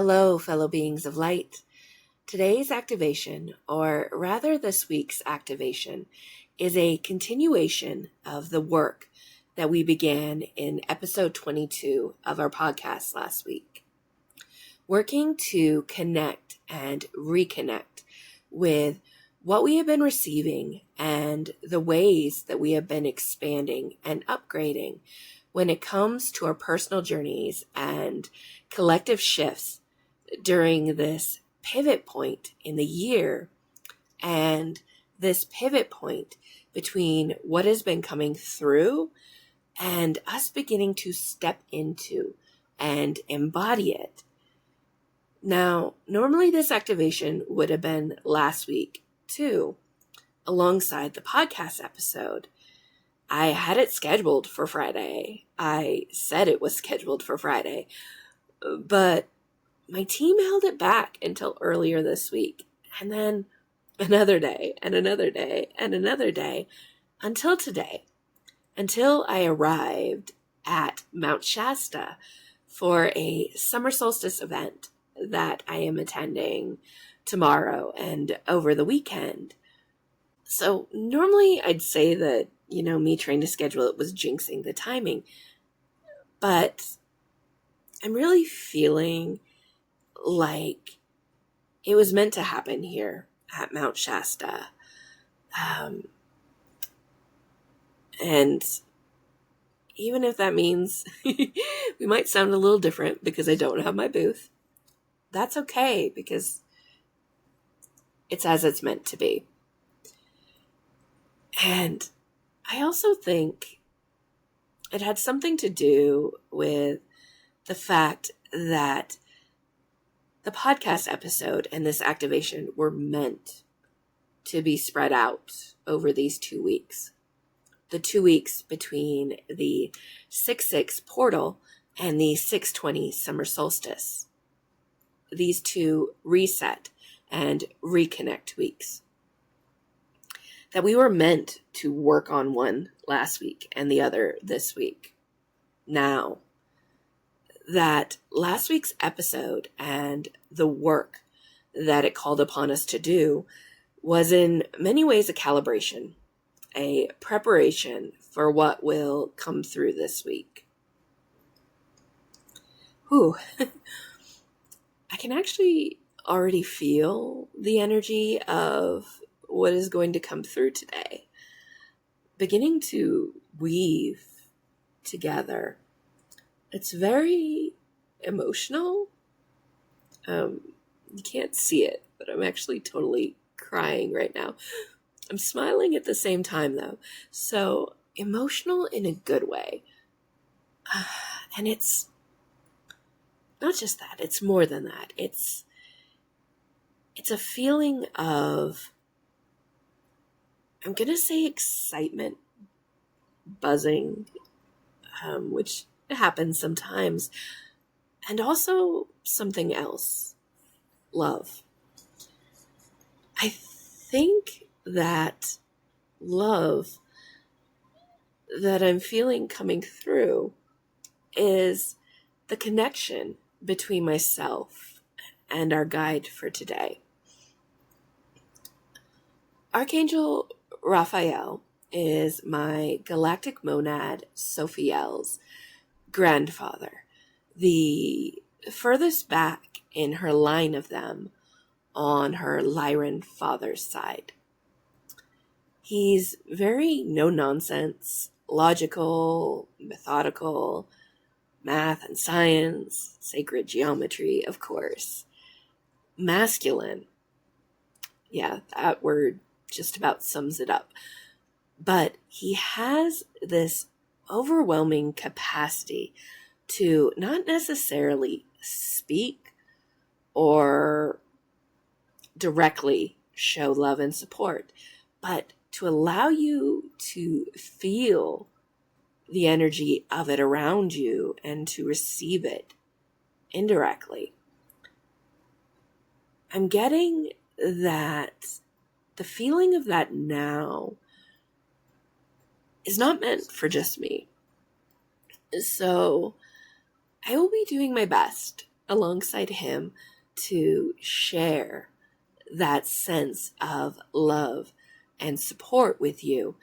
Hello, fellow beings of light. Today's activation, or rather this week's activation, is a continuation of the work that we began in episode 22 of our podcast last week. Working to connect and reconnect with what we have been receiving and the ways that we have been expanding and upgrading when it comes to our personal journeys and collective shifts during this pivot point in the year and this pivot point between what has been coming through and us beginning to step into and embody it. Now, normally this activation would have been last week too, alongside the podcast episode. I had it scheduled for Friday. I said it was scheduled for Friday, but my team held it back until earlier this week, and then another day, and another day, and another day, until today, until I arrived at Mount Shasta for a summer solstice event that I am attending tomorrow and over the weekend. So normally I'd say that, me trying to schedule it was jinxing the timing, but I'm really feeling like it was meant to happen here at Mount Shasta. And even if that means we might sound a little different because I don't have my booth, that's okay because it's as it's meant to be. And I also think it had something to do with the fact that the podcast episode and this activation were meant to be spread out over these 2 weeks. The 2 weeks between the 6/6 portal and the 6/20 summer solstice. These two reset and reconnect weeks. That we were meant to work on one last week and the other this week. Now, that last week's episode and the work that it called upon us to do was in many ways a calibration, a preparation for what will come through this week. I can actually already feel the energy of what is going to come through today, beginning to weave together. It's very emotional. You can't see it, but I'm actually totally crying right now. I'm smiling at the same time though. So emotional in a good way. And it's not just that, it's more than that. It's a feeling of, I'm going to say excitement, buzzing, which happens sometimes, and also something else, love. I think that love that I'm feeling coming through is the connection between myself and our guide for today. Archangel Raphael is my galactic monad Sophiel's grandfather, the furthest back in her line of them on her Lyran father's side. He's very no-nonsense, logical, methodical, math and science, sacred geometry, of course. Masculine. Yeah, that word just about sums it up. But he has this overwhelming capacity to not necessarily speak or directly show love and support, but to allow you to feel the energy of it around you and to receive it indirectly. I'm getting that the feeling of that now is not meant for just me. So I will be doing my best alongside him to share that sense of love and support with you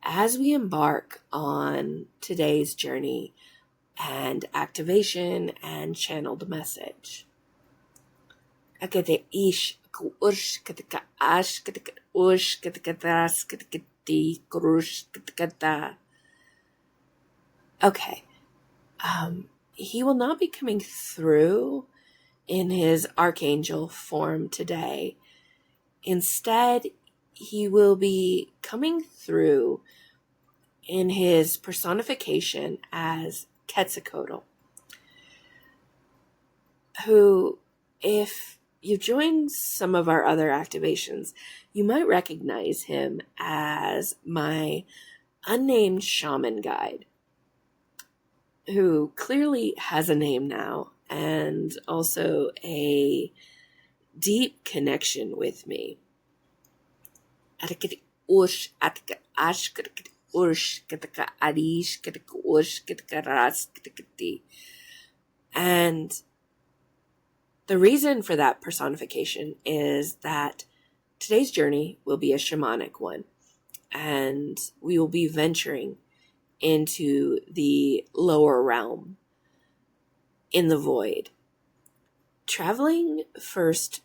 as we embark on today's journey and activation and channeled message. Okay. He will not be coming through in his archangel form today. Instead, he will be coming through in his personification as Quetzalcoatl, who, if you join some of our other activations, you might recognize him as my unnamed shaman guide, who clearly has a name now and also a deep connection with me. And the reason for that personification is that today's journey will be a shamanic one, and we will be venturing into the lower realm in the void, traveling first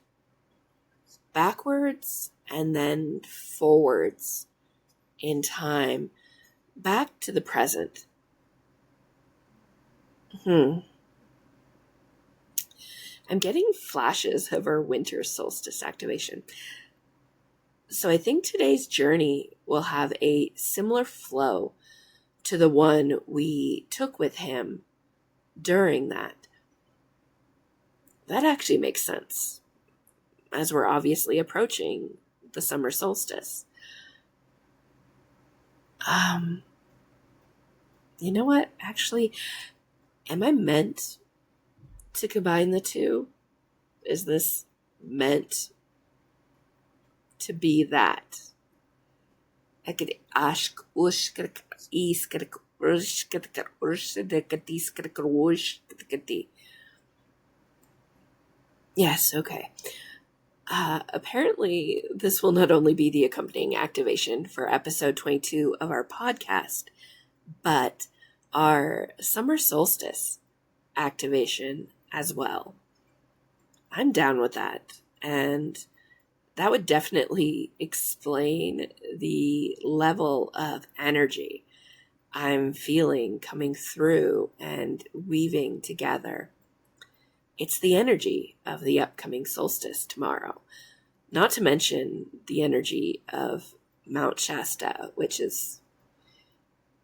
backwards and then forwards in time, back to the present. I'm getting flashes of our winter solstice activation. So I think today's journey will have a similar flow to the one we took with him during that. That actually makes sense, as we're obviously approaching the summer solstice. You know what? Actually, am I meant to combine the two? Is this meant to be that? Yes, okay. Apparently, this will not only be the accompanying activation for episode 22 of our podcast, but our summer solstice activation as well. I'm down with that, and that would definitely explain the level of energy I'm feeling coming through and weaving together. It's the energy of the upcoming solstice tomorrow, not to mention the energy of Mount Shasta, which is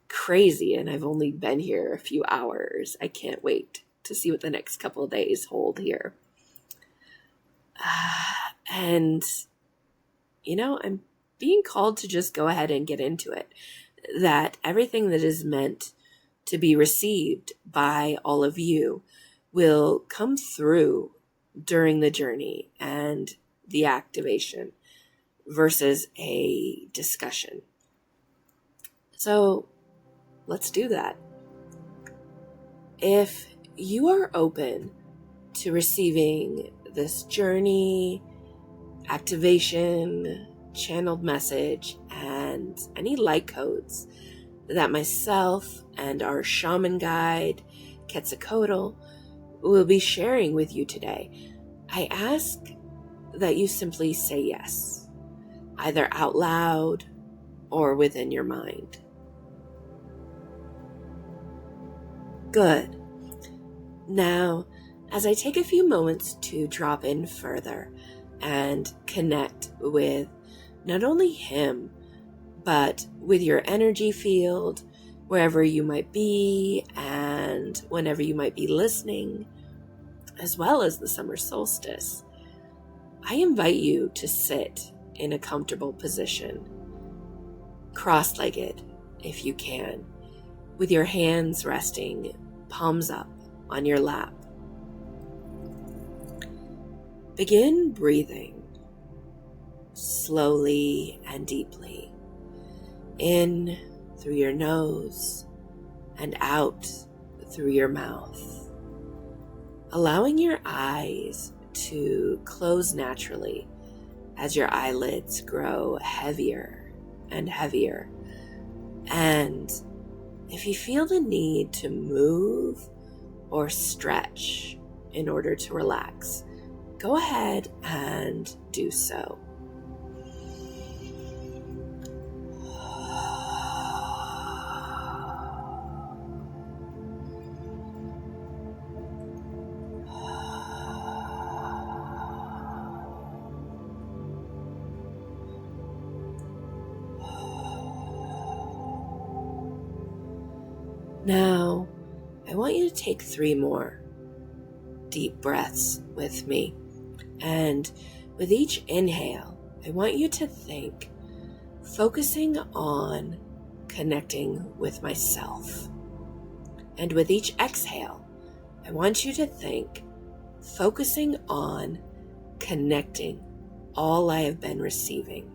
crazy, and I've only been here a few hours. I can't wait to see what the next couple of days hold here. And, I'm being called to just go ahead and get into it. That everything that is meant to be received by all of you will come through during the journey and the activation versus a discussion. So let's do that. If you are open to receiving this journey, activation, channeled message, and any light codes that myself and our shaman guide, Quetzalcoatl, will be sharing with you today, I ask that you simply say yes, either out loud or within your mind. Good. Now, as I take a few moments to drop in further and connect with not only him, but with your energy field, wherever you might be and whenever you might be listening, as well as the summer solstice, I invite you to sit in a comfortable position, cross-legged if you can, with your hands resting palms up on your lap. Begin breathing slowly and deeply, in through your nose and out through your mouth, allowing your eyes to close naturally as your eyelids grow heavier and heavier. And if you feel the need to move or stretch in order to relax, go ahead and do so. Now, I want you to take 3 more deep breaths with me. And with each inhale, I want you to think, focusing on connecting with myself. And with each exhale, I want you to think, focusing on connecting all I have been receiving.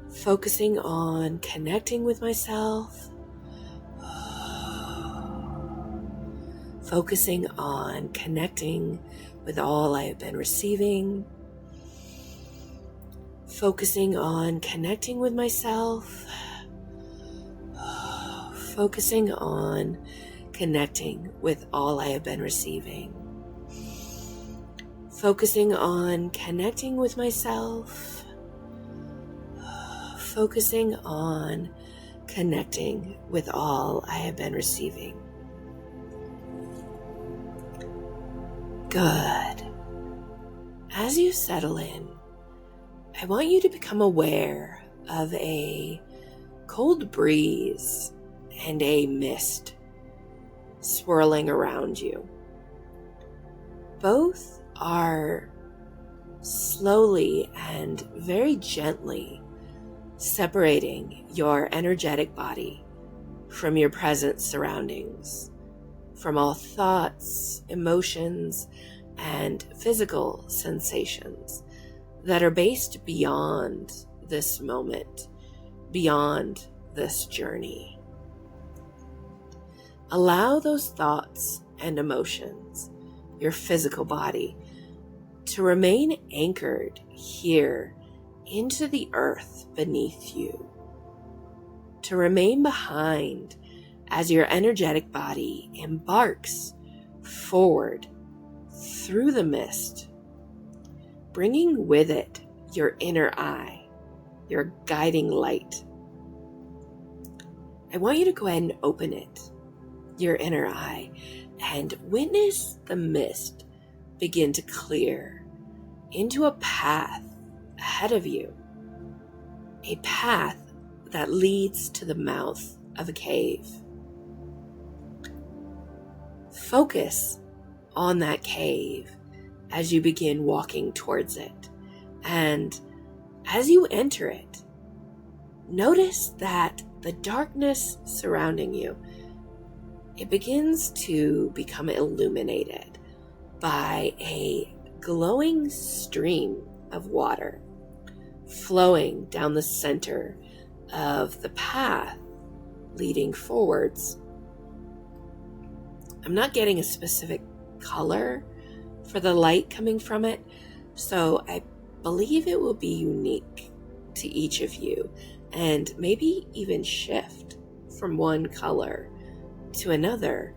Focusing on connecting with myself. Focusing on connecting with all I have been receiving. Focusing on connecting with myself. Focusing on connecting with all I have been receiving. Focusing on connecting with myself. Focusing on connecting with all I have been receiving. Good. As you settle in, I want you to become aware of a cold breeze and a mist swirling around you. Both are slowly and very gently separating your energetic body from your present surroundings, from all thoughts, emotions, and physical sensations that are based beyond this moment, beyond this journey. Allow those thoughts and emotions, your physical body, to remain anchored here into the earth beneath you, to remain behind as your energetic body embarks forward through the mist, bringing with it your inner eye, your guiding light. I want you to go ahead and open it, your inner eye, and witness the mist begin to clear into a path ahead of you, a path that leads to the mouth of a cave. Focus on that cave as you begin walking towards it. And as you enter it, notice that the darkness surrounding you, it begins to become illuminated by a glowing stream of water flowing down the center of the path leading forwards. I'm not getting a specific color for the light coming from it, so I believe it will be unique to each of you and maybe even shift from one color to another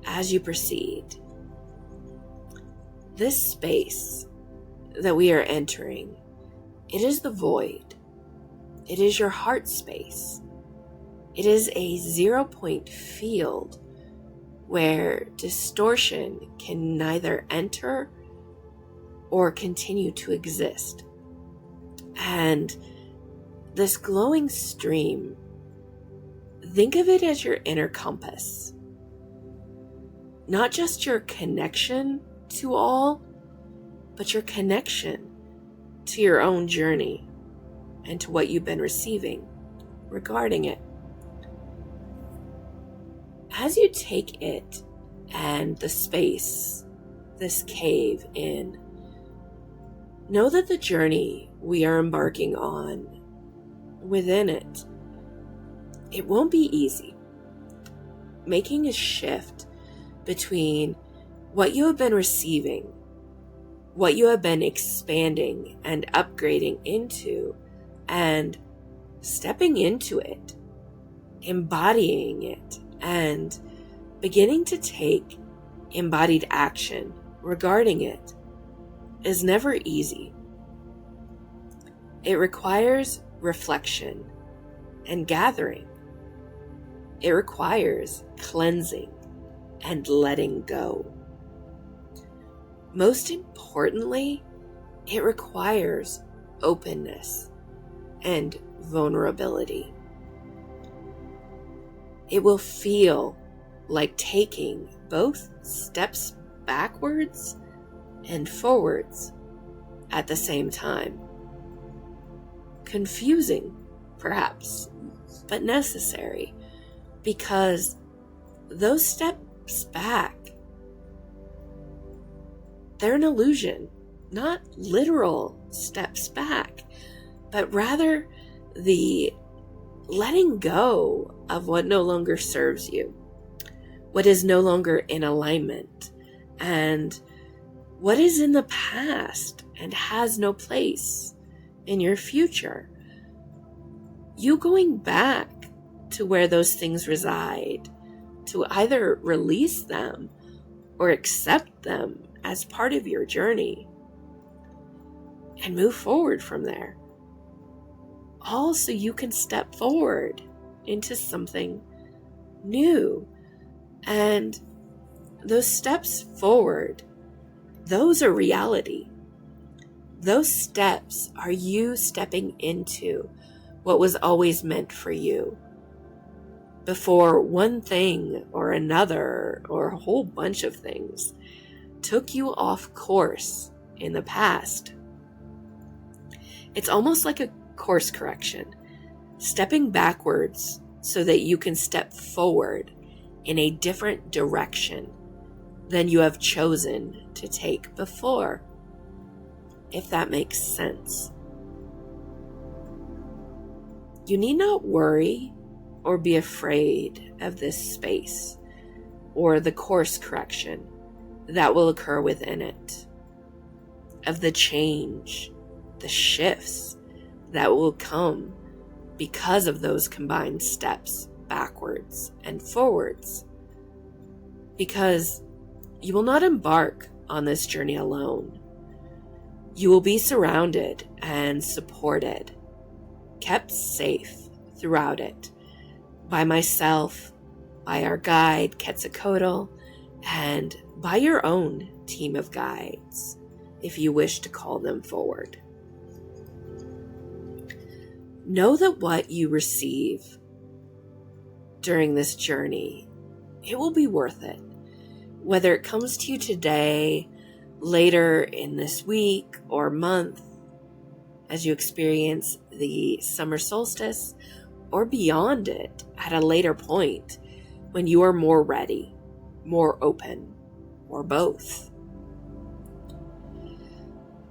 as you proceed. This space that we are entering, it is the void. It is your heart space. It is a 0-point field where distortion can neither enter or continue to exist. And this glowing stream, think of it as your inner compass. Not just your connection to all, but your connection to your own journey and to what you've been receiving regarding it. As you take it and the space, this cave in, know that the journey we are embarking on within it, it won't be easy. Making a shift between what you have been receiving, what you have been expanding and upgrading into, and stepping into it, embodying it, and beginning to take embodied action regarding it is never easy. It requires reflection and gathering. It requires cleansing and letting go. Most importantly, it requires openness and vulnerability. It will feel like taking both steps backwards and forwards at the same time. Confusing, perhaps, but necessary, because those steps back, they're an illusion, not literal steps back, but rather the letting go of what no longer serves you, what is no longer in alignment, and what is in the past and has no place in your future. You going back to where those things reside, to either release them or accept them as part of your journey and move forward from there. All so you can step forward into something new. And those steps forward, those are reality. Those steps are you stepping into what was always meant for you, before one thing or another or a whole bunch of things took you off course in the past. It's almost like a course correction, stepping backwards so that you can step forward in a different direction than you have chosen to take before, if that makes sense. You need not worry or be afraid of this space or the course correction that will occur within it, of the change, the shifts that will come because of those combined steps backwards and forwards. Because you will not embark on this journey alone. You will be surrounded and supported, kept safe throughout it, by myself, by our guide, Quetzalcoatl, and by your own team of guides, if you wish to call them forward. Know that what you receive during this journey, it will be worth it. Whether it comes to you today, later in this week or month, as you experience the summer solstice, or beyond it at a later point when you are more ready, more open, or both.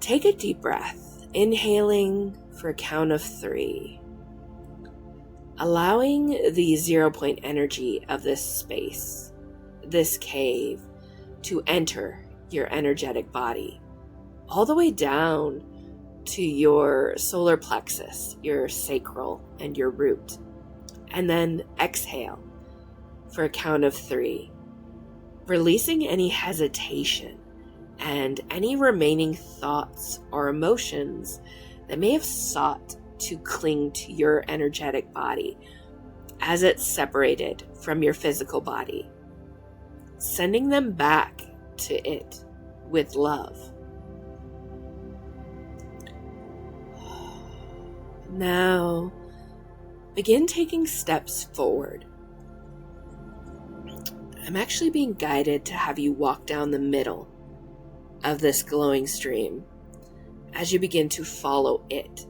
Take a deep breath, inhaling for a count of 3, allowing the 0 point energy of this space, this cave, to enter your energetic body, all the way down to your solar plexus, your sacral, and your root. And then exhale for a count of 3, releasing any hesitation and any remaining thoughts or emotions that may have sought to cling to your energetic body as it's separated from your physical body, sending them back to it with love. Now, begin taking steps forward. I'm actually being guided to have you walk down the middle of this glowing stream as you begin to follow it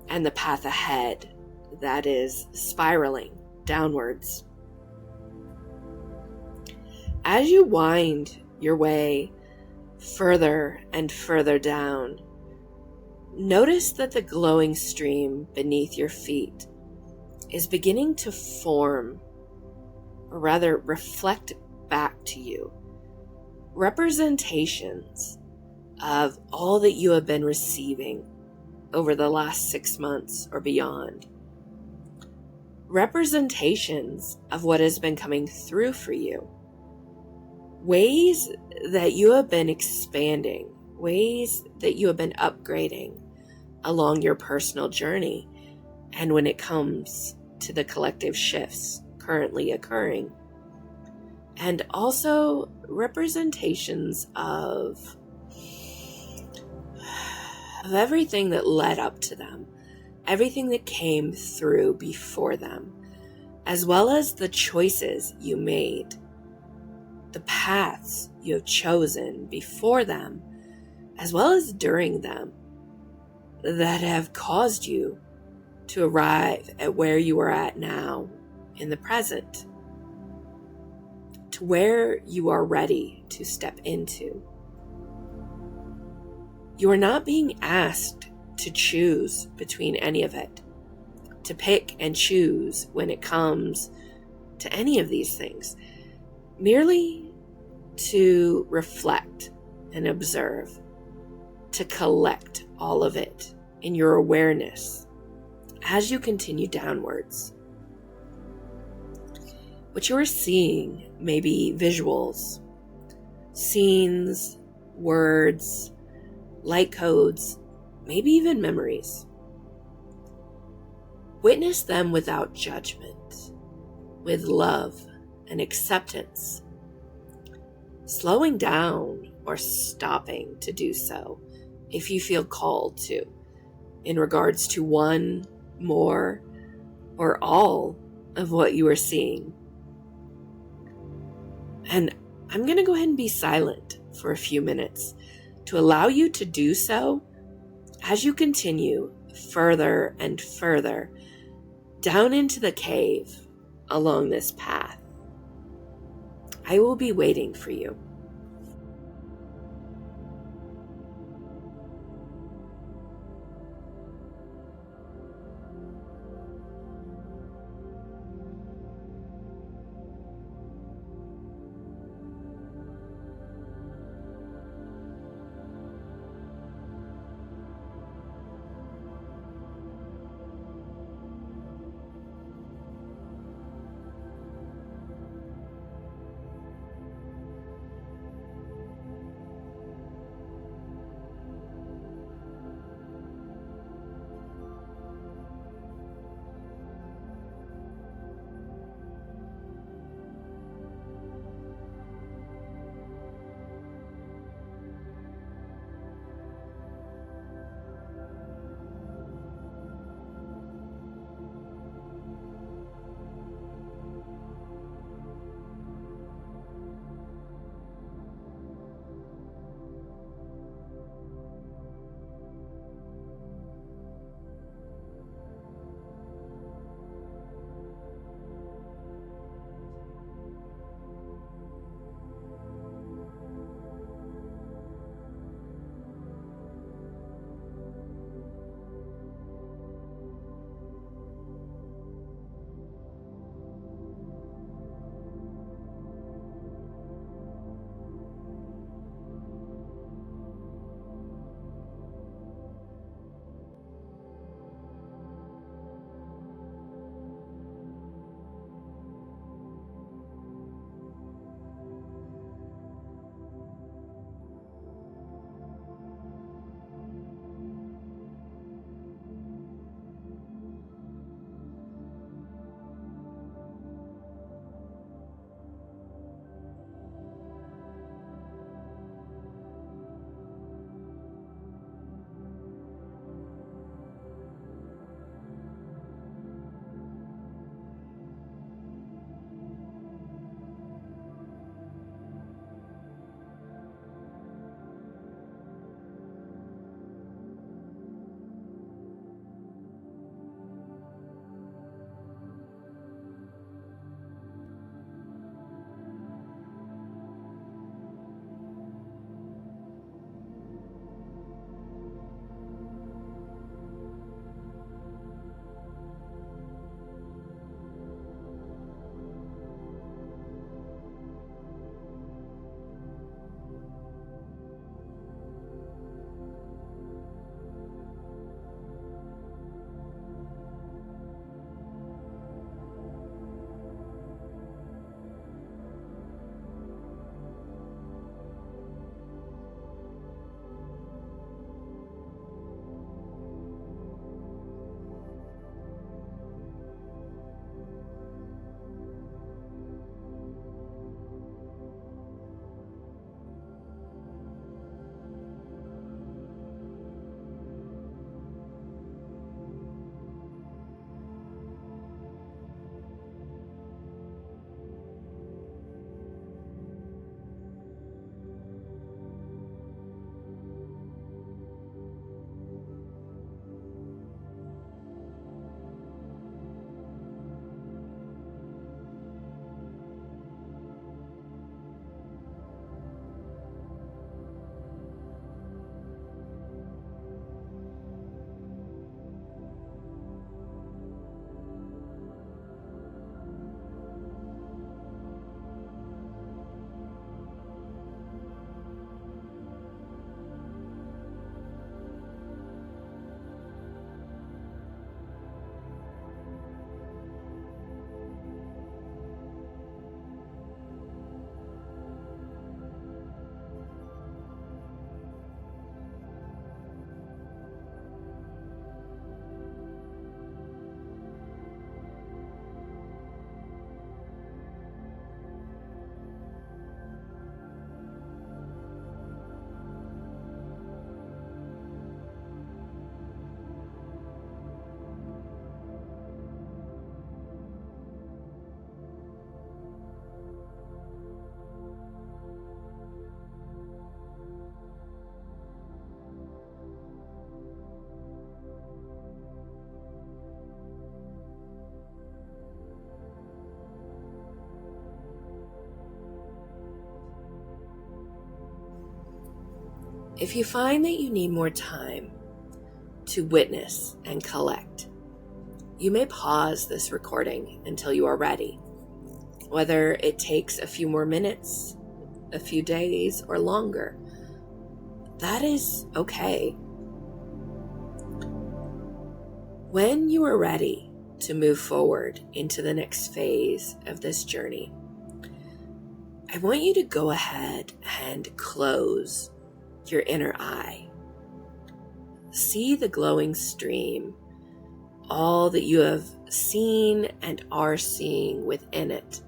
and the path ahead that is spiraling downwards. As you wind your way further and further down, notice that the glowing stream beneath your feet is beginning to form, or rather reflect back to you representations of all that you have been receiving over the last 6 months or beyond. Representations of what has been coming through for you. Ways that you have been expanding, ways that you have been upgrading along your personal journey, and when it comes to the collective shifts currently occurring. And also representations of everything that led up to them, everything that came through before them, as well as the choices you made, the paths you have chosen before them, as well as during them, that have caused you to arrive at where you are at now in the present, to where you are ready to step into. You are not being asked to choose between any of it, to pick and choose when it comes to any of these things, merely to reflect and observe, to collect all of it in your awareness as you continue downwards. What you are seeing may be visuals, scenes, words, light codes, maybe even memories. Witness them without judgment, with love and acceptance, slowing down or stopping to do so if you feel called to, in regards to one, more, or all of what you are seeing. And I'm going to go ahead and be silent for a few minutes to allow you to do so as you continue further and further down into the cave along this path. I will be waiting for you. If you find that you need more time to witness and collect, you may pause this recording until you are ready. Whether it takes a few more minutes, a few days, or longer, that is okay. When you are ready to move forward into the next phase of this journey, I want you to go ahead and close your inner eye. See the glowing stream, all that you have seen and are seeing within it.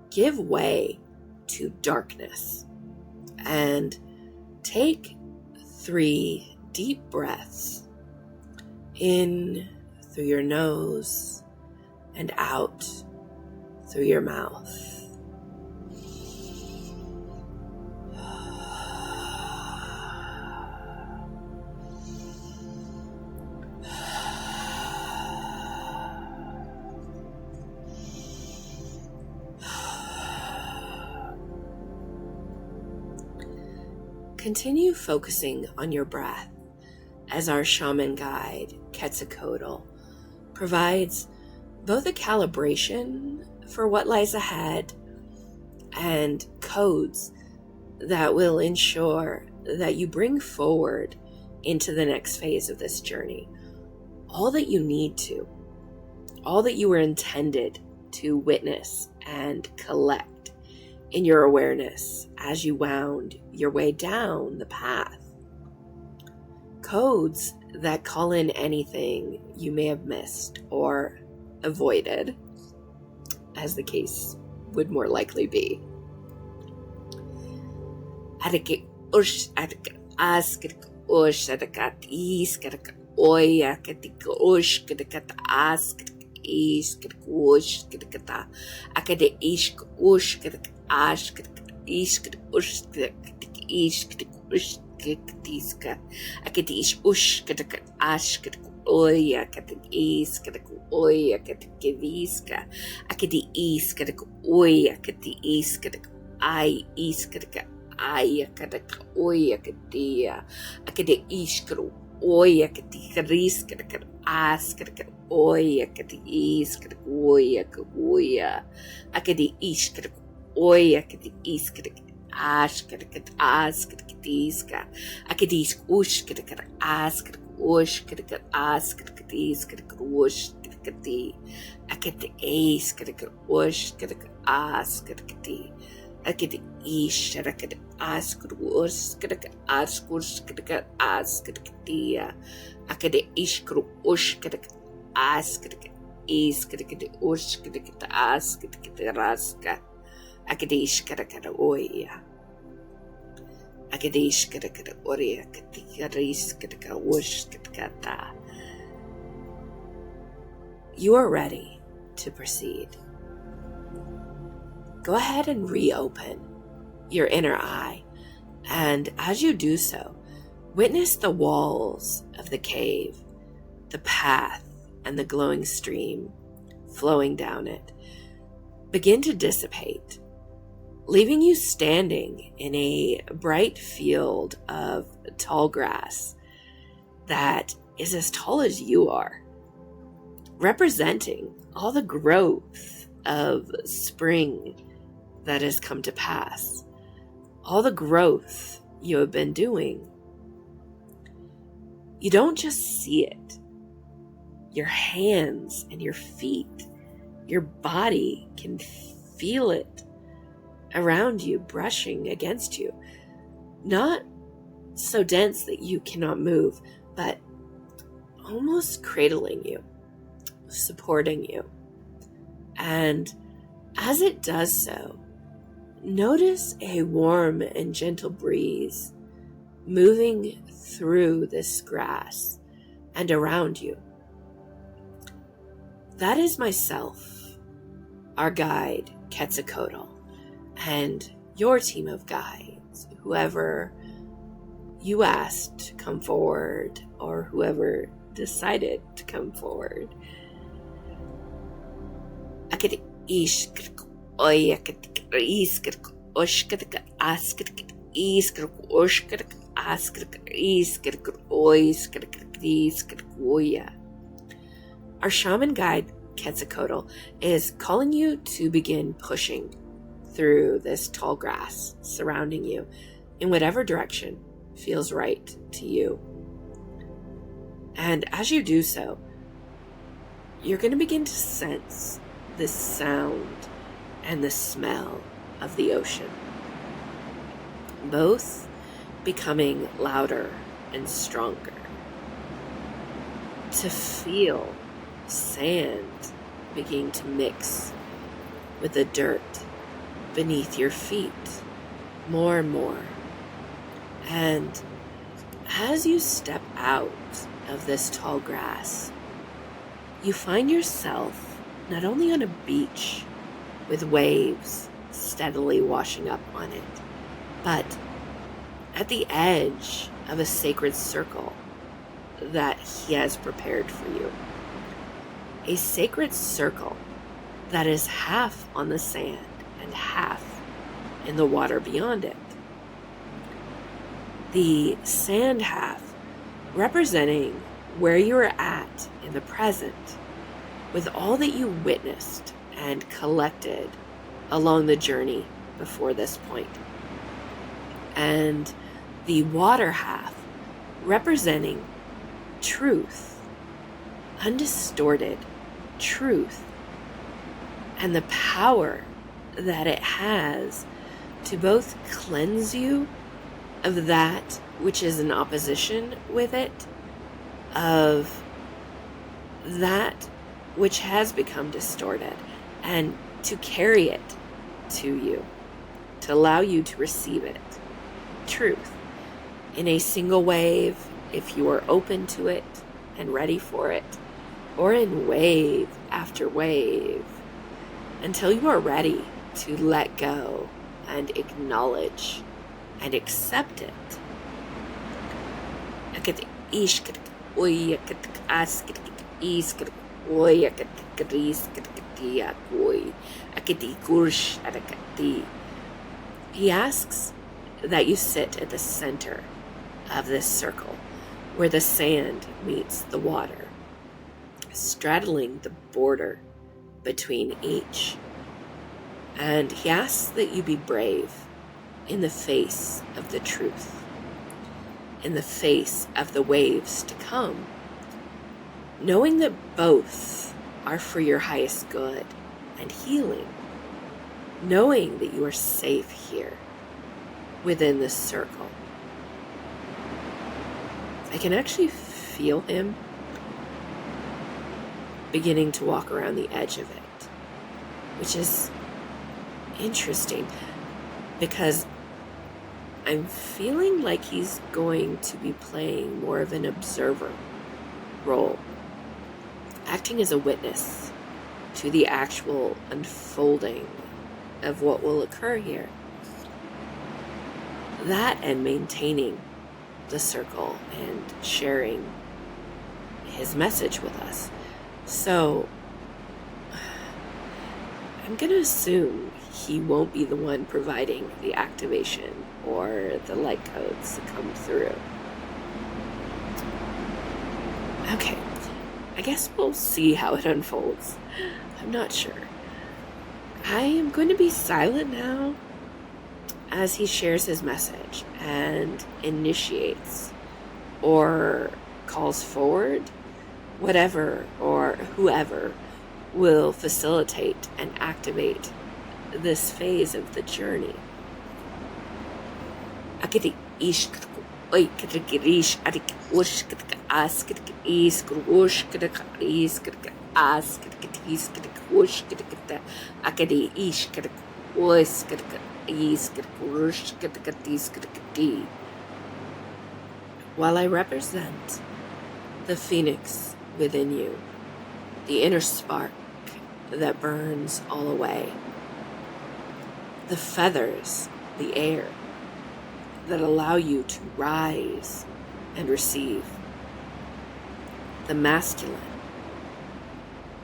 Give way to darkness and take 3 deep breaths in through your nose and out through your mouth. Continue focusing on your breath as our shaman guide, Quetzalcoatl, provides both a calibration for what lies ahead and codes that will ensure that you bring forward into the next phase of this journey all that you need to, all that you were intended to witness and collect in your awareness as you wound your way down the path. Codes that call in anything you may have missed or avoided, as the case would more likely be. Oya katik is katik oya katik keviska akadi is katik oya katik is katik I is katik aya katik oya katia akadi is katik oya katik ris katik as katik oya katik is katik oya kagoya akadi is katik oya katik is katik ash katik as katik tiska akadi is ush katik as katik Osh katika as katika dis katika osh katika di akati ace katika osh katika as katika di akati ish katika as katika osh katika as kush katika as katika dia akati ish katika osh katika as katika is katika di osh katika as katika raska akati ish katika oya Akadish katika oria katika ris katika wush katika. You are ready to proceed. Go ahead and reopen your inner eye, and as you do so, witness the walls of the cave, the path, and the glowing stream flowing down it begin to dissipate, leaving you standing in a bright field of tall grass that is as tall as you are, representing all the growth of spring that has come to pass, all the growth you have been doing. You don't just see it. Your hands and your feet, your body can feel it around you, brushing against you. Not so dense that you cannot move, but almost cradling you, supporting you. And as it does so, notice a warm and gentle breeze moving through this grass and around you. That is myself, our guide, Quetzalcoatl, and your team of guides, whoever you asked to come forward or whoever decided to come forward. Our shaman guide, Quetzalcoatl, is calling you to begin pushing through this tall grass surrounding you in whatever direction feels right to you. And as you do so, you're going to begin to sense the sound and the smell of the ocean, both becoming louder and stronger. To feel sand beginning to mix with the dirt beneath your feet more and more. And as you step out of this tall grass, you find yourself not only on a beach with waves steadily washing up on it, but at the edge of a sacred circle that he has prepared for you. A sacred circle that is half on the sand and half in the water beyond it. The sand half representing where you are at in the present, with all that you witnessed and collected along the journey before this point. And the water half representing truth, undistorted truth, and the power that it has to both cleanse you of that which is in opposition with it, of that which has become distorted, and to carry it to you, to allow you to receive it, truth, in a single wave, if you are open to it and ready for it, or in wave after wave, until you are ready to let go and acknowledge and accept it. He asks that you sit at the center of this circle where the sand meets the water, straddling the border between each. And he asks that you be brave in the face of the truth, in the face of the waves to come, knowing that both are for your highest good and healing, knowing that you are safe here within this circle. I can actually feel him beginning to walk around the edge of it, which is interesting because I'm feeling like he's going to be playing more of an observer role, acting as a witness to the actual unfolding of what will occur here. That and maintaining the circle and sharing his message with us. So I'm going to assume he won't be the one providing the activation or the light codes to come through. Okay, I guess we'll see how it unfolds. I'm not sure. I am going to be silent now as he shares his message and initiates or calls forward whatever or whoever will facilitate and activate this phase of the journey. While I represent the phoenix within you, the inner spark that burns all away, the feathers, the air that allow you to rise and receive, the masculine,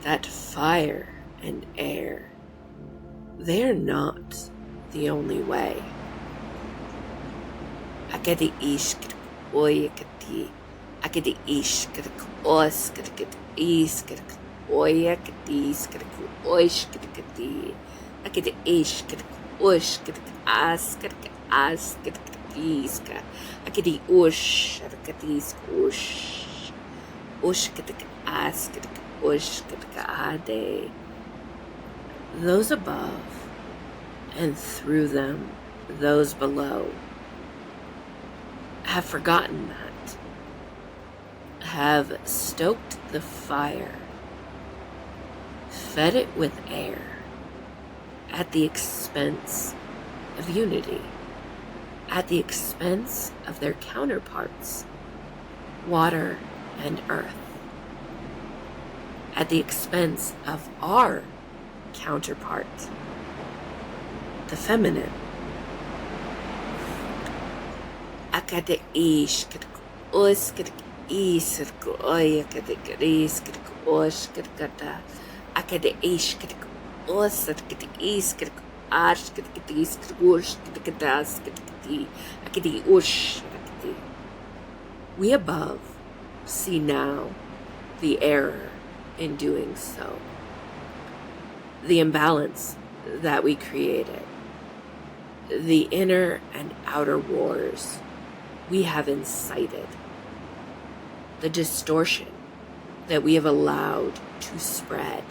that fire and air, they're not the only way. Akedi ishk oyakati. Akadi ish kadak os kadak is kadak oyakadis kadak oish kadakati. Akadi ish kadak ush kadak as kadak is ka. Akadi ush kadakadis ush. Ush kadak as kadak ush kadak ade. Those above and through them, those below, have forgotten that, have stoked the fire, fed it with air at the expense of unity, at the expense of their counterparts, water and earth, at the expense of our counterpart, the feminine. Akade ish kadak os kadak is kadak oya kadak is kadak osh kadak akade ish kadak os kadak is kadak ash kadak is kadak osh kadak das kadak akade osh kadak. We above see now the error in doing so, the imbalance that we created, the inner and outer wars we have incited, the distortion that we have allowed to spread,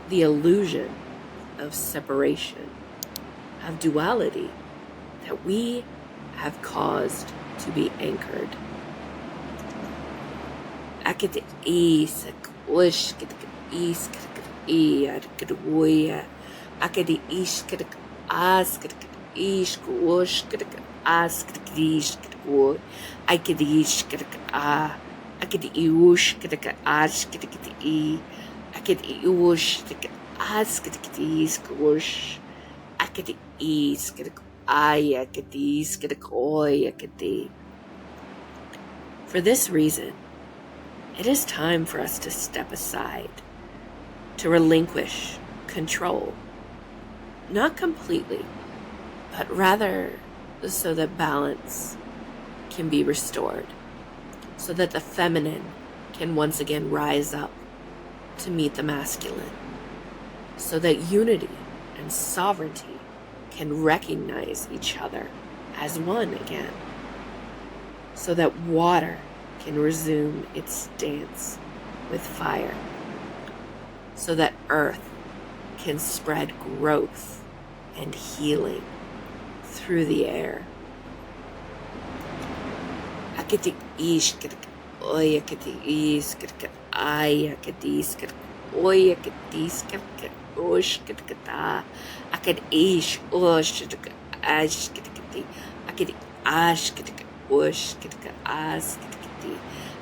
the illusion of separation, of duality that we have caused to be anchored. Akad is wish is akadi ish ask ish wish ask ish akadi ish akadi iush ash e akadi iush ask is wish akadi is akadi is akadi. For this reason, it is time for us to step aside, to relinquish control, not completely, but rather so that balance can be restored, so that the feminine can once again rise up to meet the masculine, so that unity and sovereignty can recognize each other as one again, so that water can resume its dance with fire, so that earth can spread growth and healing through the air. Akatik ish katak oya katik is katak aya kadis katak oya kadis katak osh katakata akad ish osh katak ash katakati akad ash katak osh katak as katakati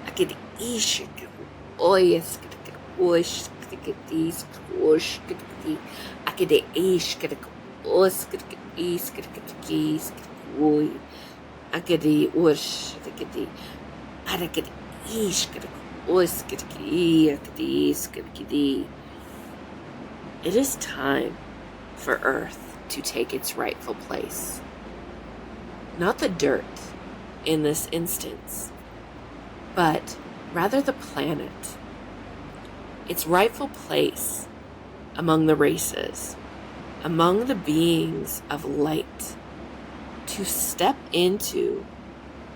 akad ish katak oyas katak osh katakati osh katakati akad ish katak os katak is katakati is oy akadi ush akadi arakadi ish katak os katakati akadi is katakati. It is time for Earth to take its rightful place. Not the dirt in this instance, but rather the planet, its rightful place among the races, among the beings of light, to step into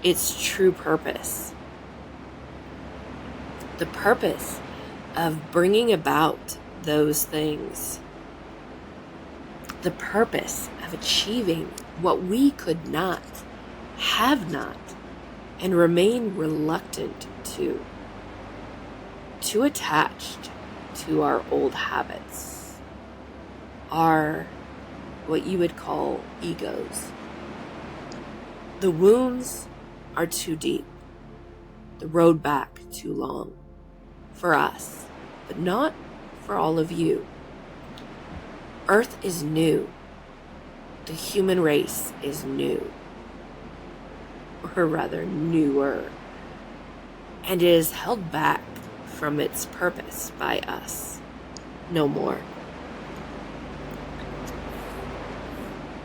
its true purpose. The purpose of bringing about those things. The purpose of achieving what we could not, have not, and remain reluctant to. Too attached to our old habits, our what you would call egos. The wounds are too deep, the road back too long for us, but not for all of you. Earth is new. The human race is new, or rather newer, and it is held back from its purpose by us no more.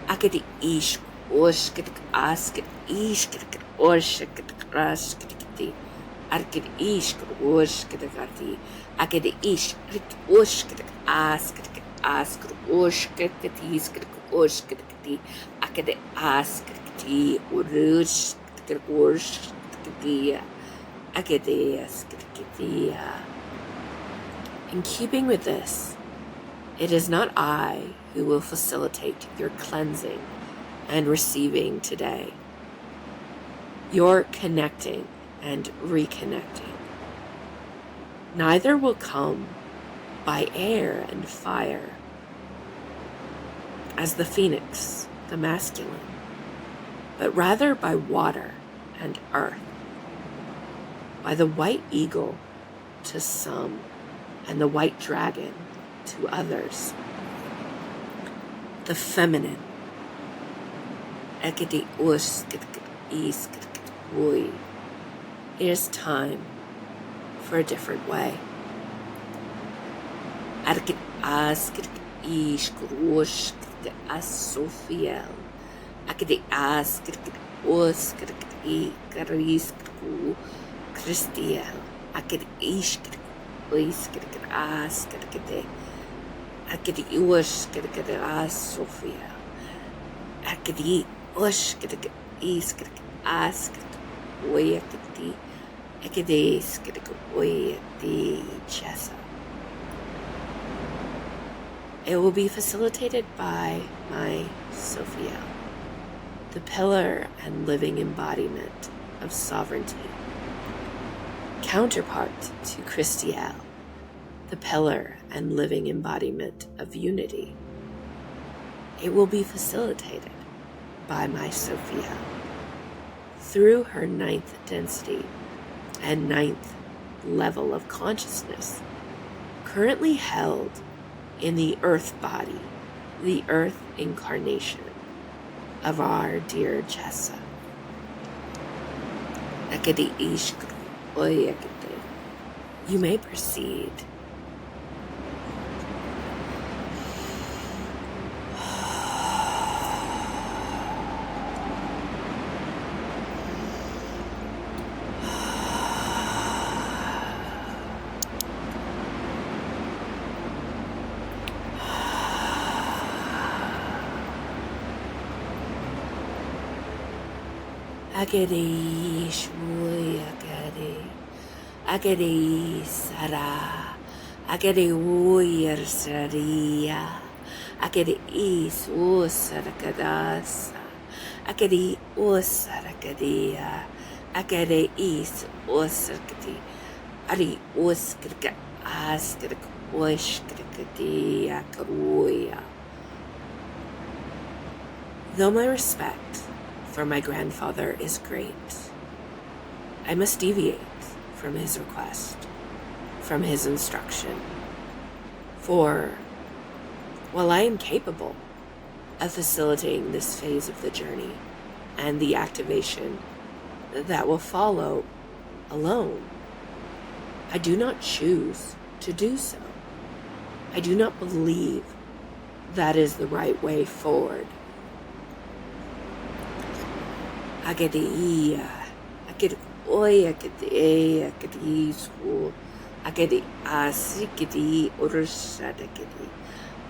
Akadi ish osh katak ask ish katak oshkati, arkid ish oshkati, akid ish oshkati, ask oshkati, oshkati, akid askati, oshkati, akid askati. In keeping with this, it is not I who will facilitate your cleansing and receiving today. Your connecting and reconnecting. Neither will come by air and fire, as the phoenix, the masculine, but rather by water and earth, by the white eagle to some, and the white dragon to others. The feminine. It is time for a different way. Akidi ush kidikida Sophia. Akidi ush kidik is kidik ask way akidi akidis kidik way the chesa. It will be facilitated by my Sophia, the pillar and living embodiment of sovereignty, counterpart to Christiel, the pillar and living embodiment of unity. It will be facilitated by my Sophia through her 9th density and 9th level of consciousness, currently held in the earth body, the earth incarnation of our dear Chessa. You may proceed. Agadi shmui agadi sara, agadi warrior saria, agadi is usarakadasa, agadi usarakadia, agadi is usarkadi, ari uskrika askrik ushkrikadia karuya. Though my respect for my grandfather is great, I must deviate from his request, from his instruction. For while I am capable of facilitating this phase of the journey and the activation that will follow alone, I do not choose to do so. I do not believe that is the right way forward. Agadi oy agadi agadi school agadi asikidi ursadagadi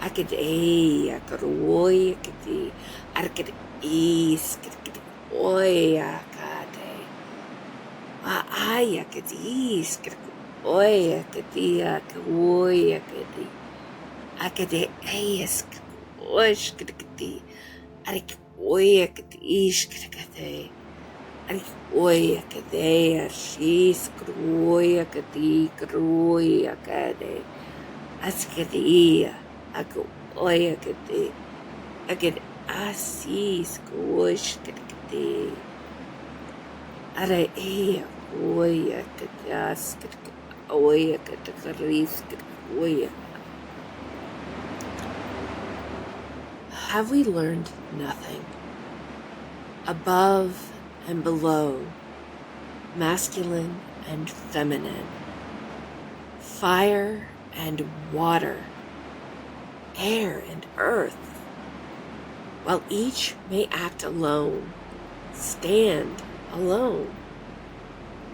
agadi akaroy agadi agadi is oy agadi ay agadi is oy agadi akaroy agadi agadi is osh agadi agadi oy agadi is agadi Oya kadea, she's gruya kadi, gruya kade. Askadia, I go oya kade. I get asis, squish kade. Ara ea, oya kadas, oya katakaris, oya. Have we learned nothing? Above and below, masculine and feminine, fire and water, air and earth, while each may act alone, stand alone.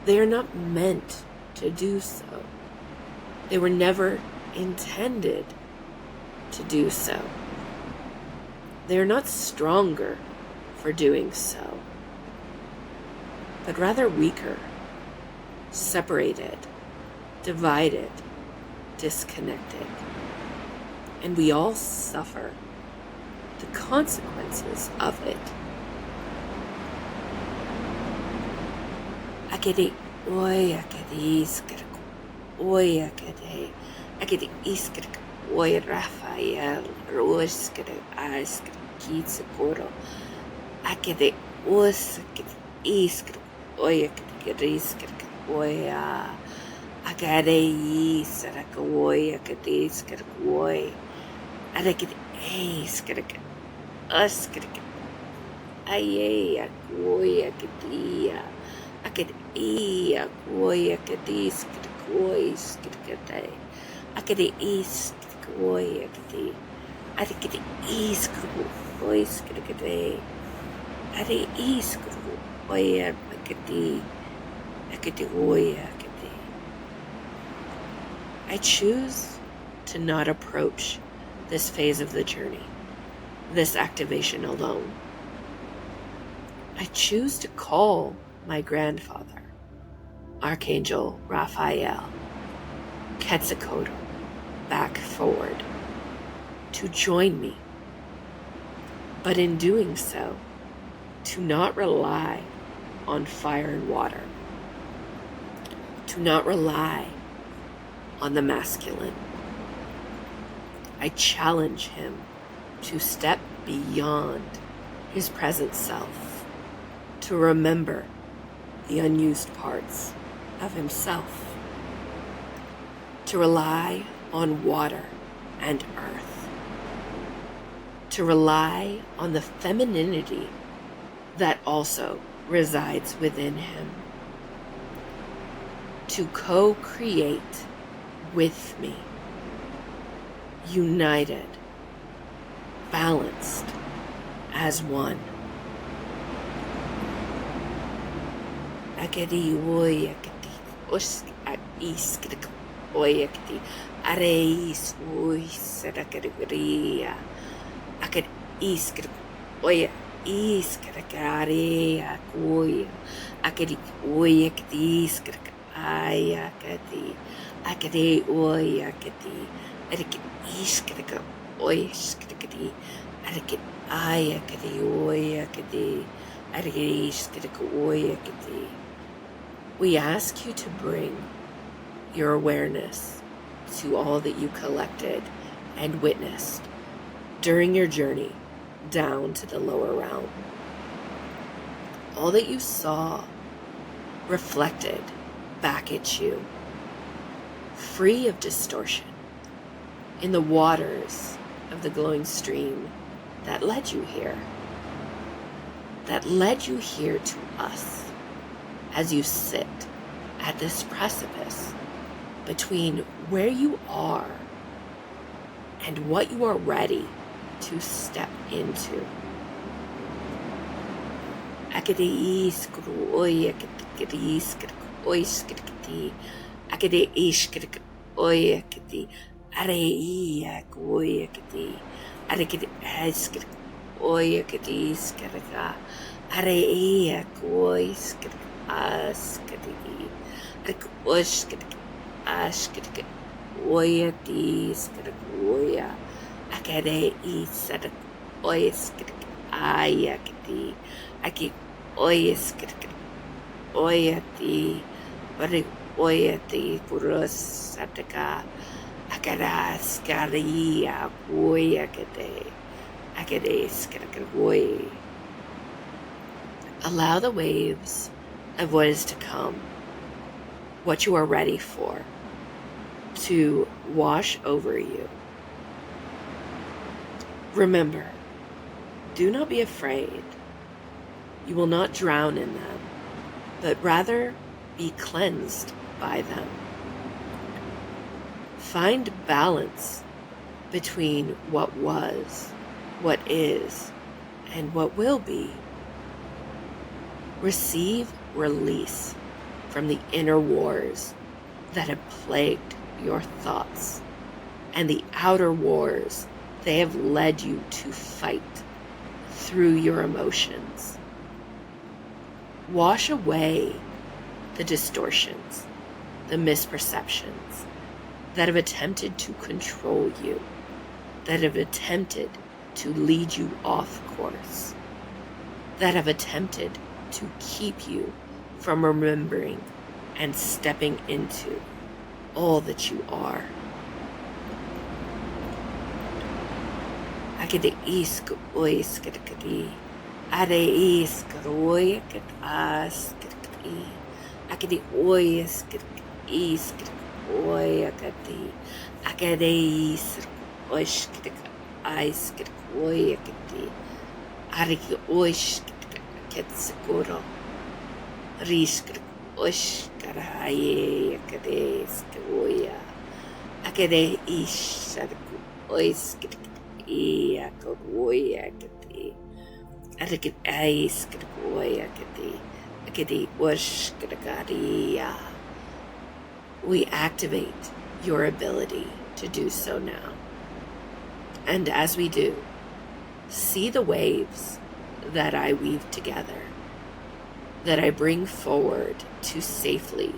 They are not meant to do so. They were never intended to do so. They are not stronger for doing so, but rather weaker, separated, divided, disconnected. And we all suffer the consequences of it. Akede oy akede iskrik oy akede iskrik oy Raphael roskrik askrik Quetzalcoatl akede oskrik iskrik oy akede iskrik oy akede iskrik oy akede iskrik oy akede iskrik askrik aye akoy akede aked ia koy aked isked koy isked kate aked isked koy aked isked koy isked kate aked isked koy aked koy aked. I choose to not approach this phase of the journey, this activation alone. I choose to call my grandfather, Archangel Raphael, Quetzalcoatl, back forward to join me. But in doing so, to not rely on fire and water, to not rely on the masculine. I challenge him to step beyond his present self, to remember the unused parts of himself, to rely on water and earth, to rely on the femininity that also resides within him, to co-create with me, united, balanced as one. Akedi oy akedi usk iskrik oy akedi areis oy sadakadria aked iskrik oy iskrik area koy akedi oy akedi iskrik ay akedi oy akedi aked iskrik oy iskrik aked ay akedi oy akedi aked iskrik oy akedi. We ask you to bring your awareness to all that you collected and witnessed during your journey down to the lower realm. All that you saw reflected back at you, free of distortion, in the waters of the glowing stream that led you here to us. As you sit at this precipice between where you are and what you are ready to step into. Askadigi, Rikushkadigi, Ashkadigi, Oya Diskadagoya, Akade Isadak, Oyaskadigi, Ayakadi, Aki Oyaskadigi, Oyati, Barik Oyati, Kurus Sataka, Akadaskaria, Oyakade, Akade Skadagoy. Allow the waves of what is to come, what you are ready for, to wash over you. Remember, do not be afraid. You will not drown in them, but rather be cleansed by them. Find balance between what was, what is, and what will be. Receive release from the inner wars that have plagued your thoughts and the outer wars they have led you to fight through your emotions. Wash away the distortions, the misperceptions that have attempted to control you, that have attempted to lead you off course, that have attempted to keep you from remembering and stepping into all that you are. Akede isk ois kedekadi, ade isk roy ket as kedekadi, akede ois kedek isk oy akadi, akede isk ois kedek ais kedek oy akadi, ariki ois kedek Quetzalcoatl, risk kedek ois karahaye akede isk oya, akede ish adeku ois kedek I akadi, adikit ais akadi wash kadagadi. We activate your ability to do so now. And as we do, see the waves that I weave together, that I bring forward to safely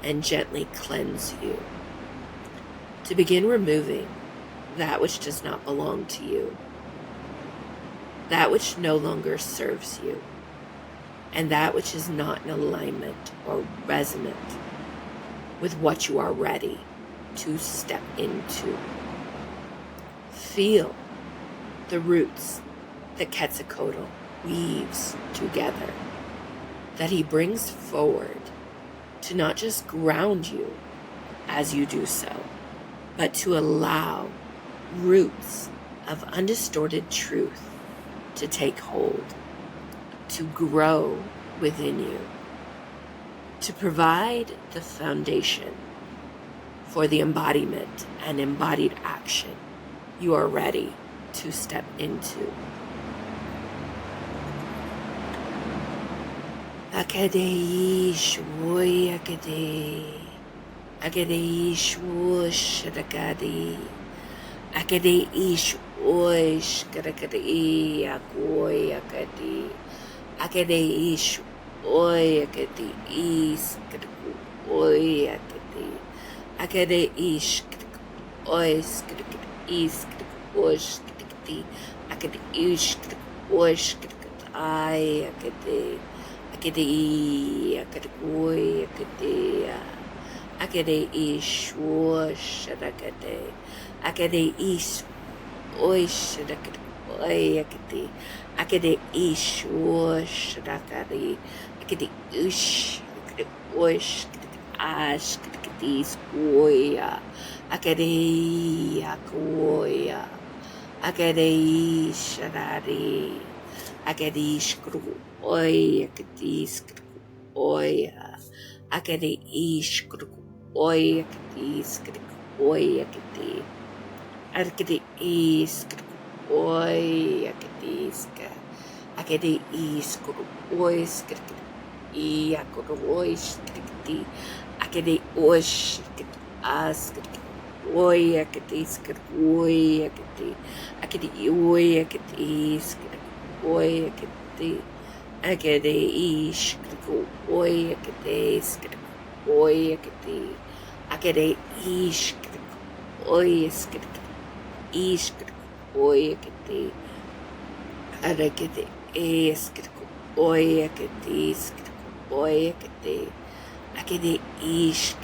and gently cleanse you, to begin removing that which does not belong to you, that which no longer serves you, and that which is not in alignment or resonant with what you are ready to step into. Feel the roots that Quetzalcoatl weaves together, that he brings forward to not just ground you as you do so, but to allow roots of undistorted truth to take hold, to grow within you, to provide the foundation for the embodiment and embodied action you are ready to step into. Akadei shwoy akadei, akadei shwosh akadei. Akade ish oish kadakadi akoy akadi. Akade ish oy akadi is kadaku oy akadi. Akade ish kadaku ois kadakadi is kadaku oish kadakadi. Akade ish kadaku oish kadakadi ay akadi. Akade akadaku oy akadi. Akade ish oish akadi. Akade ish oish akade akade ish oish akade akade ish oish ash akade oya akade akoya akade ish akade akade ish oya akade ish oya akade ish oya akade ish oya akade Akade isk oy akade iska akade isk oys akade akade oys akade osh as oy akade iska oy akade oy akade isk oy akade isk oy akade iska oy akade isk oy iska isk oy akade arakade isk oy akade isk oy akade isk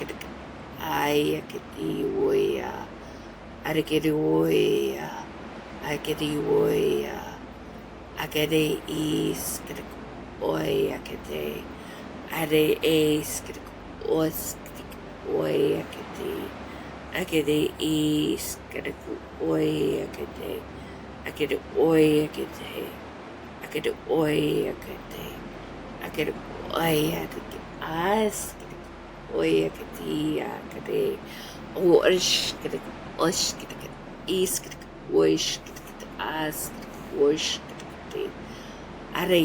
ay akade oya arakade oya akade oya akade isk oy akade are isk osk oy akade is kadaku oy akade oy akade oy akade oy as oy akade osh kadaku osh kadaku is kadaku osh kadaku as osh kadaku are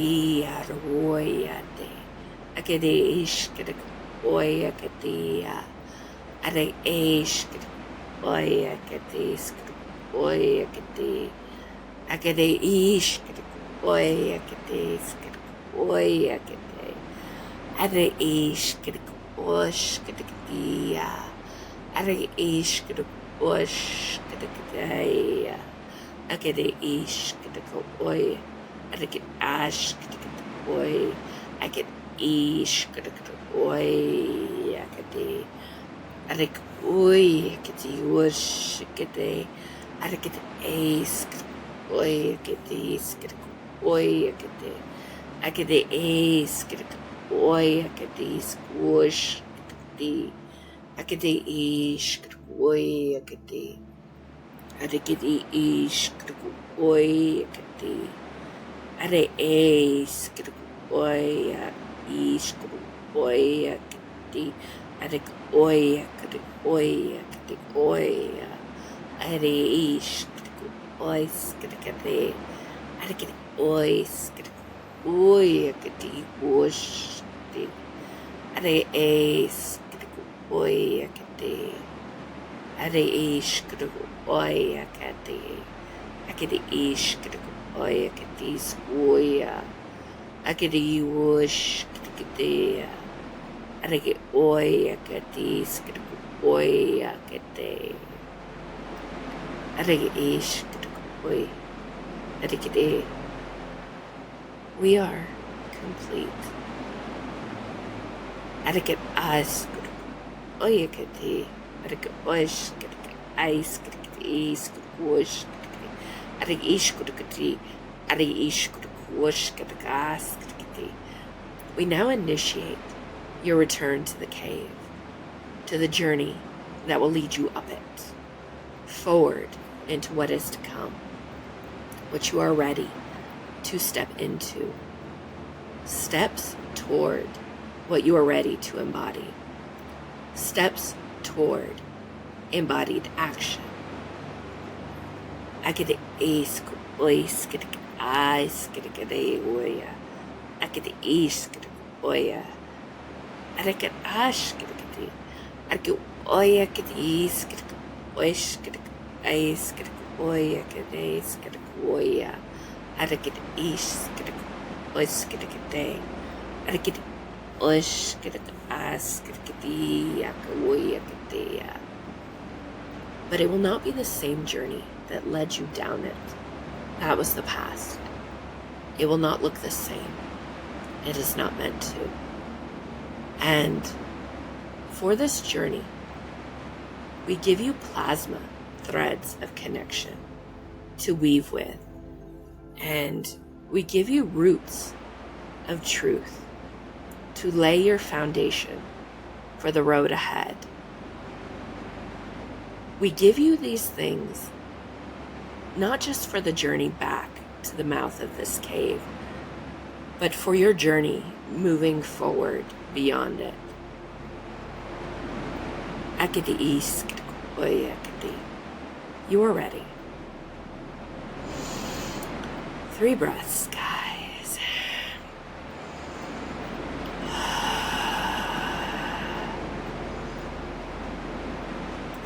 oy ade Akade ishkada boy akade Ade ishkada boy akade skada boy akade Akade ishkada boy akade skada boy akade Ade ishkada bosh kada kadia Ade ishkada bosh kada kadaya Akade ishkada boy Ade ash kada boy Akade ish kada boy akade Adik oi akade wush akade Akade ace boy akade skada boy akade Akade ace kada boy akade squish akade Akade ish kada boy akade Akade ish kada boy akade Ade ace kada boy ish kada boy akade Adik oi akade oi akade oi Ade ish kada boy skada kade Akade oi skada oi akade wush Ade ace kada boy akade Ade ish kada boy akade Akade ish kada boy akade squoia Akade wush akade Akade oi akade skada boy akade Akade ish kada boy Akade. We are complete. Akade as skada oi akade Akade wush akade ice akade is skada wush Akade ish kada kade Akade ish kada wush kada gas kade. We now initiate your return to the cave, to the journey that will lead you up it, forward into what is to come, what you are ready to step into, steps toward what you are ready to embody, steps toward embodied action. Akade ace ois kade ice kade oya Akade ish kade oya Akade ash kade Akade oya kade is kade oish kade ice kade oya kade is kade oya Akade ish kade oish kade Akade oish kade as kade oya kade. But it will not be the same journey that led you down it. That was the past. It will not look the same. It is not meant to. And for this journey, we give you plasma threads of connection to weave with. And we give you roots of truth to lay your foundation for the road ahead. We give you these things not just for the journey back to the mouth of this cave, but for your journey moving forward beyond it. Akade is kade akade. You are ready. 3 breaths, guys.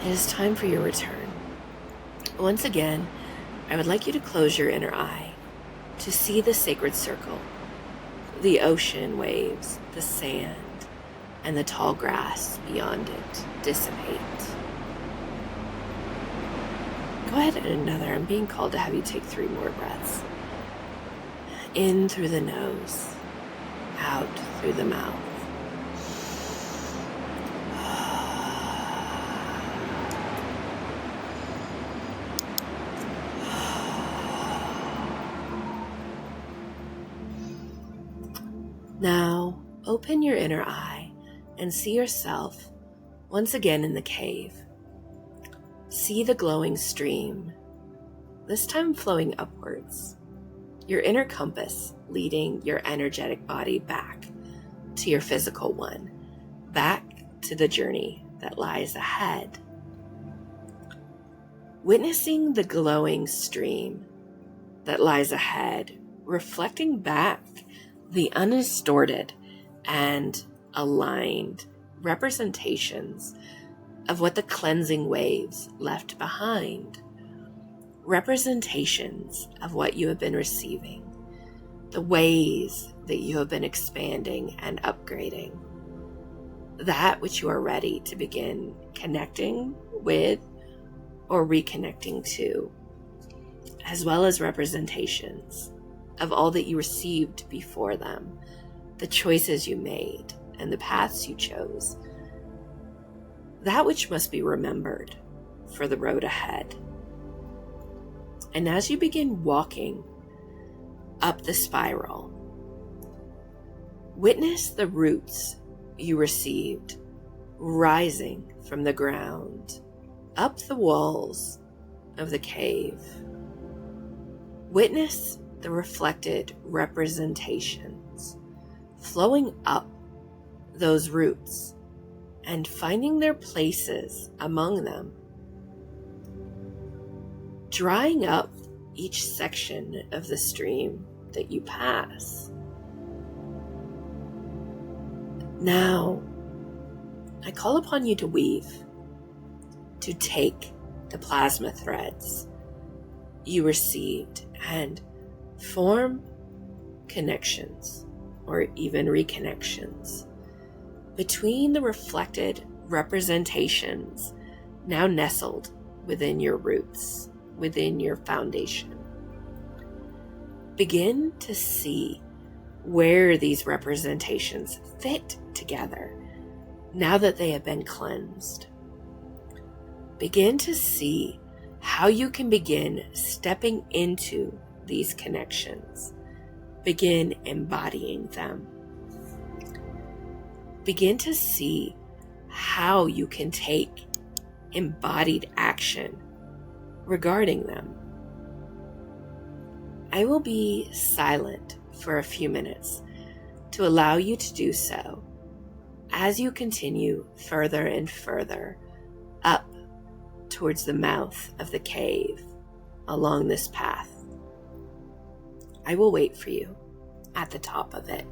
It is time for your return. Once again, I would like you to close your inner eye to see the sacred circle, the ocean waves, the sand, and the tall grass beyond it dissipate. Go ahead and another. I'm being called to have you take 3 more breaths. In through the nose, out through the mouth. Now, open your inner eye and see yourself once again in the cave. See the glowing stream, this time flowing upwards, your inner compass leading your energetic body back to your physical one, back to the journey that lies ahead. Witnessing the glowing stream that lies ahead, reflecting back the undistorted and aligned representations of what the cleansing waves left behind, representations of what you have been receiving, the ways that you have been expanding and upgrading, that which you are ready to begin connecting with or reconnecting to, as well as representations of all that you received before them, the choices you made and the paths you chose, that which must be remembered for the road ahead. And as you begin walking up the spiral, witness the roots you received rising from the ground, up the walls of the cave. Witness the reflected representations flowing up those roots and finding their places among them, drying up each section of the stream that you pass. Now, I call upon you to weave, to take the plasma threads you received and form connections or even reconnections between the reflected representations now nestled within your roots, within your foundation. Begin to see where these representations fit together now that they have been cleansed. Begin to see how you can begin stepping into these connections. Begin embodying them. Begin to see how you can take embodied action regarding them. I will be silent for a few minutes to allow you to do so as you continue further and further up towards the mouth of the cave along this path. I will wait for you at the top of it.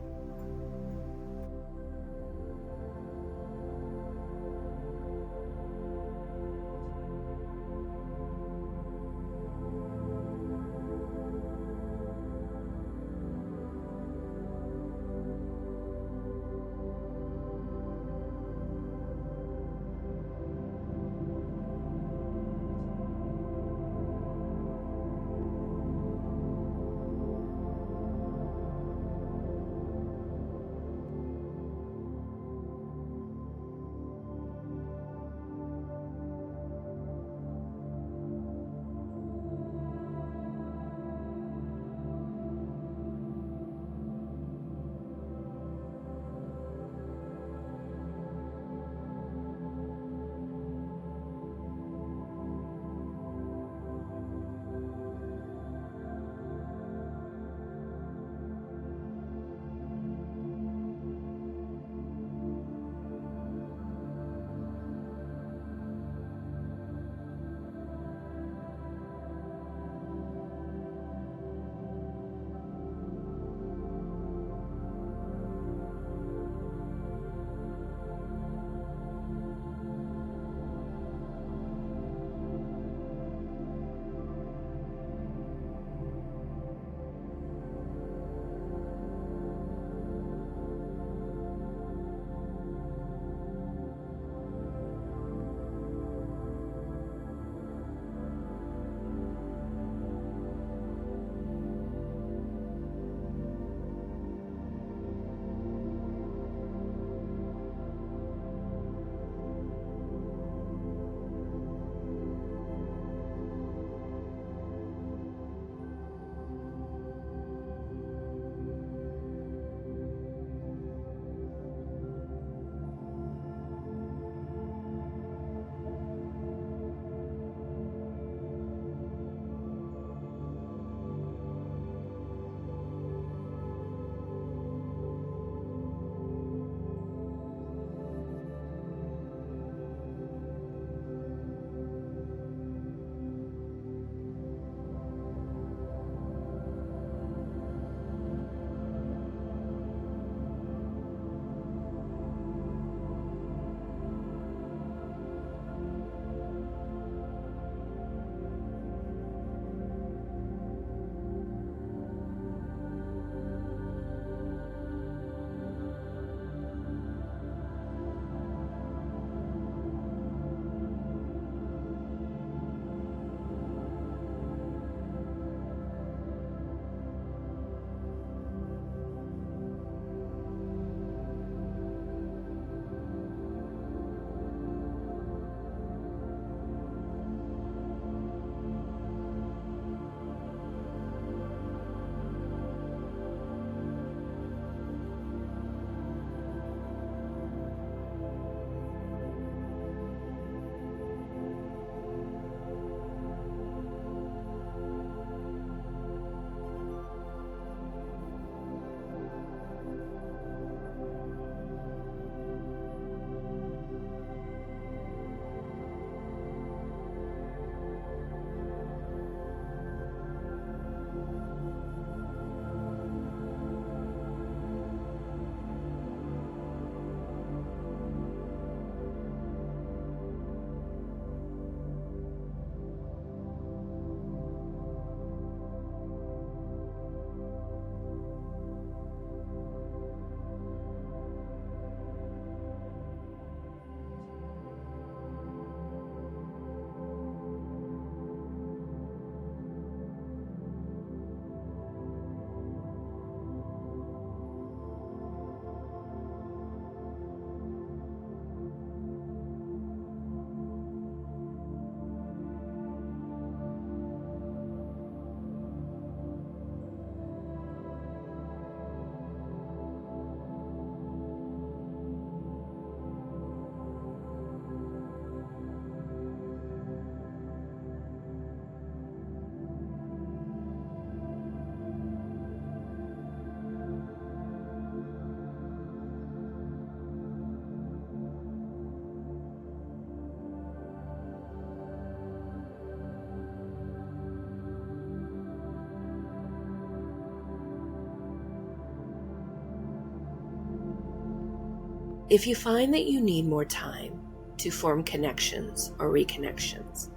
If you find that you need more time to form connections or reconnections,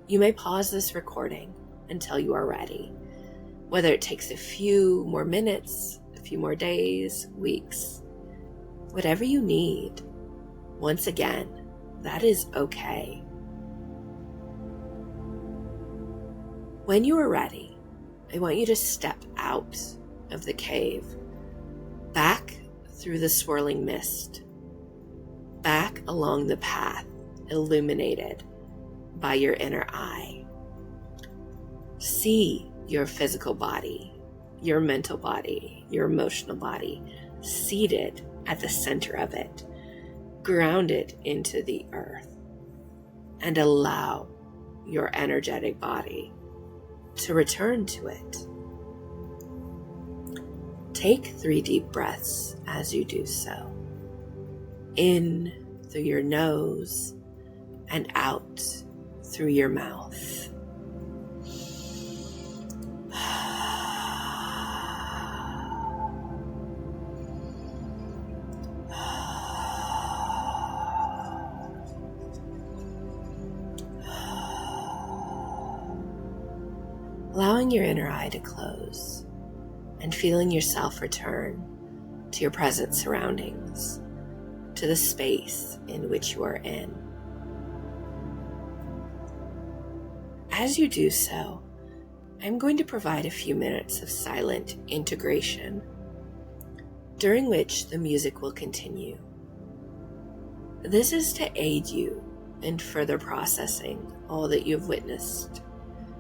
you may pause this recording until you are ready, whether it takes a few more minutes, a few more days, weeks, whatever you need. Once again, that is okay. When you are ready, I want you to step out of the cave, back through the swirling mist, back along the path illuminated by your inner eye. See your physical body, your mental body, your emotional body seated at the center of it, grounded into the earth, and allow your energetic body to return to it. Take 3 deep breaths as you do so. In through your nose and out through your mouth. Allowing your inner eye to close and feeling yourself return to your present surroundings, to the space in which you are in. As you do so, I'm going to provide a few minutes of silent integration, during which the music will continue. This is to aid you in further processing all that you've witnessed,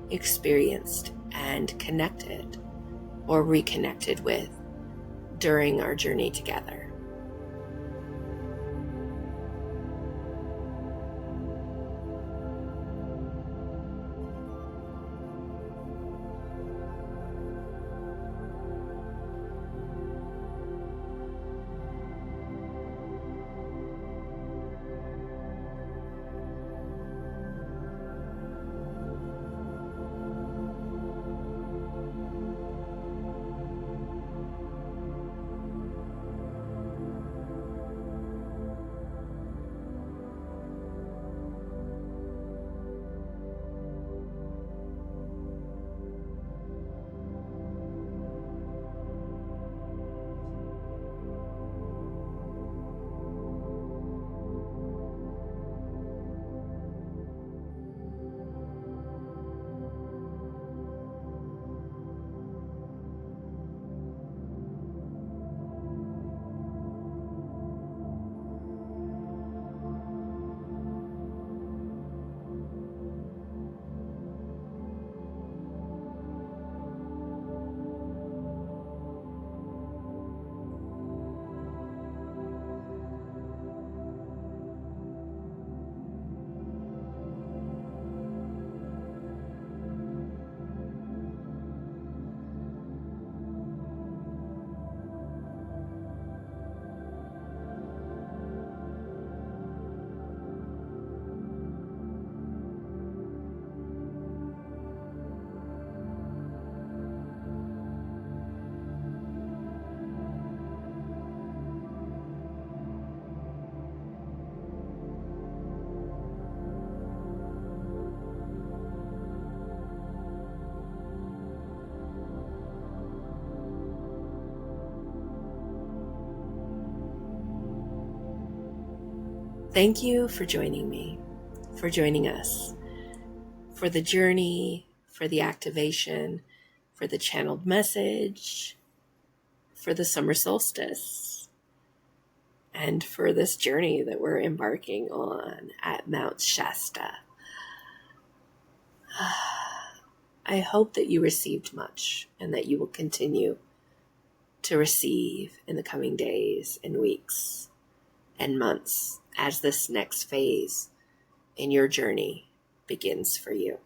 experienced, and connected or reconnected with during our journey together. Thank you for joining me, for joining us, for the journey, for the activation, for the channeled message, for the summer solstice, and for this journey that we're embarking on at Mount Shasta. I hope that you received much and that you will continue to receive in the coming days and weeks and months as this next phase in your journey begins for you.